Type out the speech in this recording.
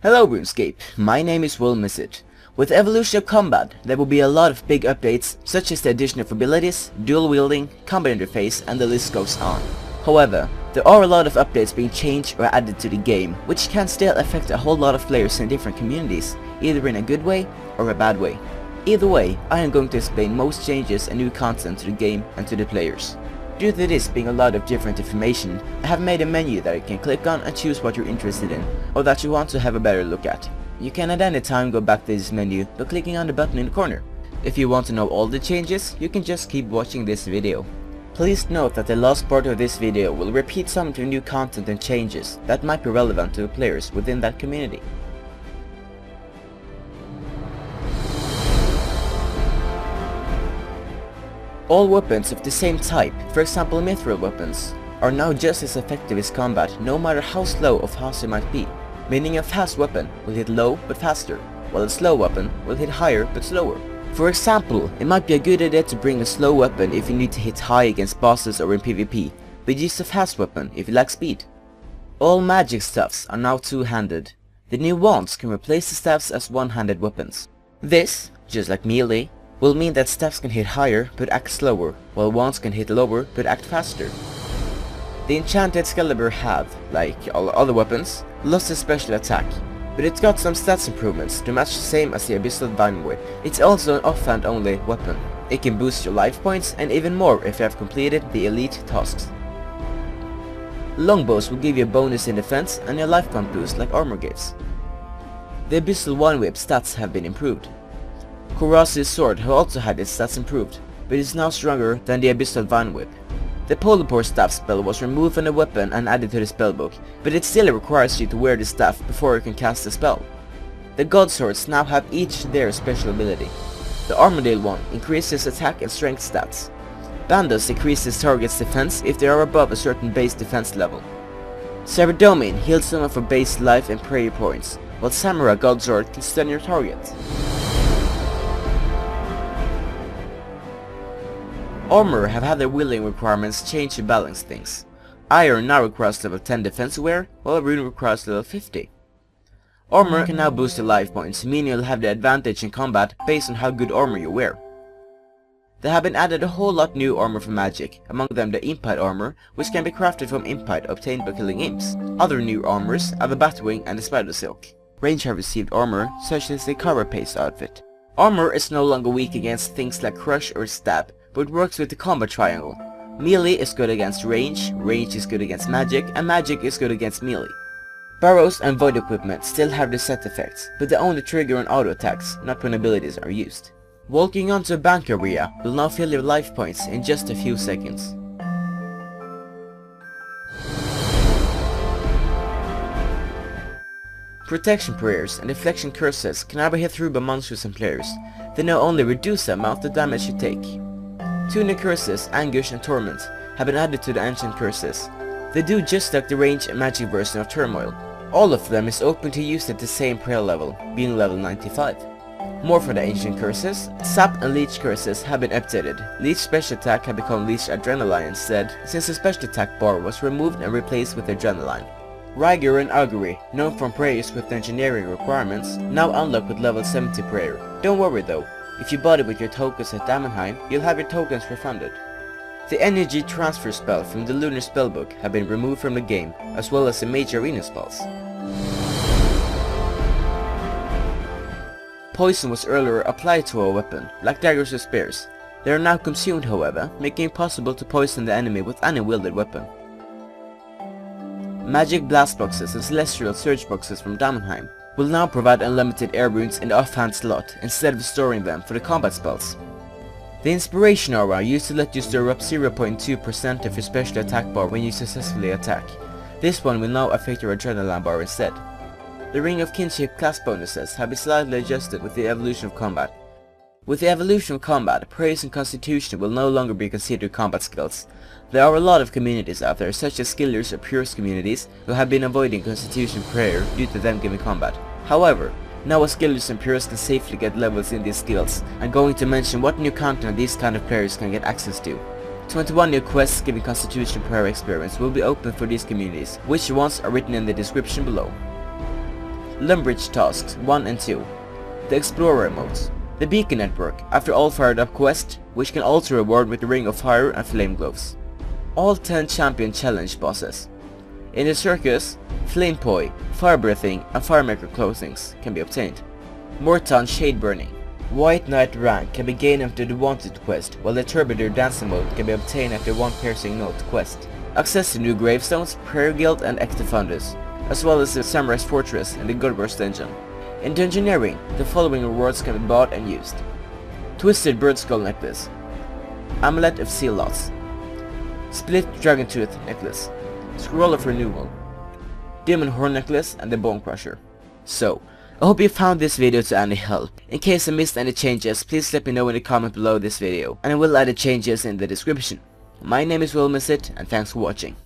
Hello Runescape, my name is willmissit. With Evolution of Combat, there will be a lot of big updates, such as the addition of abilities, dual wielding, combat interface, and the list goes on. However, there are a lot of updates being changed or added to the game, which can still affect a whole lot of players in different communities, either in a good way or a bad way. Either way, I am going to explain most changes and new content to the game and to the players. Due to this being a lot of different information, I have made a menu that you can click on and choose what you're interested in, or that you want to have a better look at. You can at any time go back to this menu by clicking on the button in the corner. If you want to know all the changes, you can just keep watching this video. Please note that the last part of this video will repeat some of the new content and changes that might be relevant to the players within that community. All weapons of the same type, for example mithril weapons, are now just as effective as combat no matter how slow or fast it might be, meaning a fast weapon will hit low but faster, while a slow weapon will hit higher but slower. For example, it might be a good idea to bring a slow weapon if you need to hit high against bosses or in PvP, but use a fast weapon if you lack speed. All magic staffs are now two-handed. The new wands can replace the staffs as one-handed weapons. This, just like melee, will mean that staffs can hit higher but act slower, while wands can hit lower but act faster. The enchanted Excalibur have, like all other weapons, lost its special attack, but it's got some stats improvements to match the same as the abyssal vine whip. It's also an offhand only weapon. It can boost your life points and even more if you have completed the elite tasks. Longbows will give you a bonus in defense and a life point boost like armor gives. The abyssal vine whip stats have been improved. Kurasi's sword have also had its stats improved, but is now stronger than the abyssal vine whip. The Polar staff spell was removed from the weapon and added to the spellbook, but it still requires you to wear the staff before you can cast the spell. The god swords now have each their special ability. The Armadale one increases attack and strength stats. Bandos increases target's defense if they are above a certain base defense level. Saradomin heals someone for base life and prayer points, while Samurai god sword can stun your target. Armor have had their wielding requirements changed to balance things. Iron now requires level 10 defense wear, while Rune requires level 50. Armor can now boost your life points, meaning you'll have the advantage in combat based on how good armor you wear. There have been added a whole lot new armor for magic, among them the Impite armor, which can be crafted from Impite obtained by killing imps. Other new armors are the Batwing and the Spider Silk. Range have received armor, such as the Carapace outfit. Armor is no longer weak against things like Crush or Stab, but works with the combat triangle. Melee is good against range, range is good against magic, and magic is good against melee. Barrows and void equipment still have the set effects, but they only trigger on auto attacks, not when abilities are used. Walking onto a bank area will now fill your life points in just a few seconds. Protection prayers and deflection curses can now be hit through by monsters and players. They now only reduce the amount of damage you take. Two new curses, Anguish and Torment, have been added to the ancient curses. They do just like the range and magic version of Turmoil. All of them is open to use at the same prayer level, being level 95. More for the ancient curses, Sap and Leech curses have been updated. Leech special attack have become Leech Adrenaline instead, since the special attack bar was removed and replaced with Adrenaline. Rigor and Augury, known from prayers with engineering requirements, now unlock with level 70 prayer. Don't worry though. If you bought it with your tokens at Damonheim, you'll have your tokens refunded. The energy transfer spell from the Lunar Spellbook have been removed from the game, as well as the major arena spells. Poison was earlier applied to a weapon, like daggers or spears. They are now consumed however, making it possible to poison the enemy with any wielded weapon. Magic Blastboxes and Celestial Surge Boxes from Damonheim will now provide unlimited air runes in the offhand slot instead of storing them for the combat spells. The Inspiraton Aura used to let you store up 0.2% of your special attack bar when you successfully attack. This one will now affect your adrenaline bar instead. The Ring of Kinship class bonuses have been slightly adjusted with the evolution of combat. With the evolution of combat, praise and constitution will no longer be considered combat skills. There are a lot of communities out there, such as skillers or purist communities, who have been avoiding constitution prayer due to them giving combat. However, now as skillers and purists can safely get levels in these skills, I'm going to mention what new content these kind of players can get access to. 21 new quests giving constitution prayer experience will be open for these communities, which ones are written in the description below. Lumbridge tasks 1 and 2. The Explorer emotes. The Beacon Network, after all fired up quests, which can also reward with the Ring of Fire and Flame Gloves. All 10 Champion Challenge bosses. In the Circus, Flame Poi, Fire Breathing and Firemaker clothings can be obtained. Mortan Shade Burning. White Knight rank can be gained after the Wanted quest, while the Troubadour Dancing mode can be obtained after one Piercing Note quest. Access to new gravestones, Prayer Guild and Active Fundus, as well as the Samurai's Fortress and the God Wars dungeon. In Dungeoneering, the following rewards can be bought and used. Twisted Bird Skull Necklace, Amulet of Seal Lots, Split Dragon Tooth Necklace, Scroll of Renewal, Demon Horn Necklace and the Bone Crusher. So, I hope you found this video to any help. In case I missed any changes, please let me know in the comment below this video, and I will add the changes in the description. My name is Will Missit, and thanks for watching.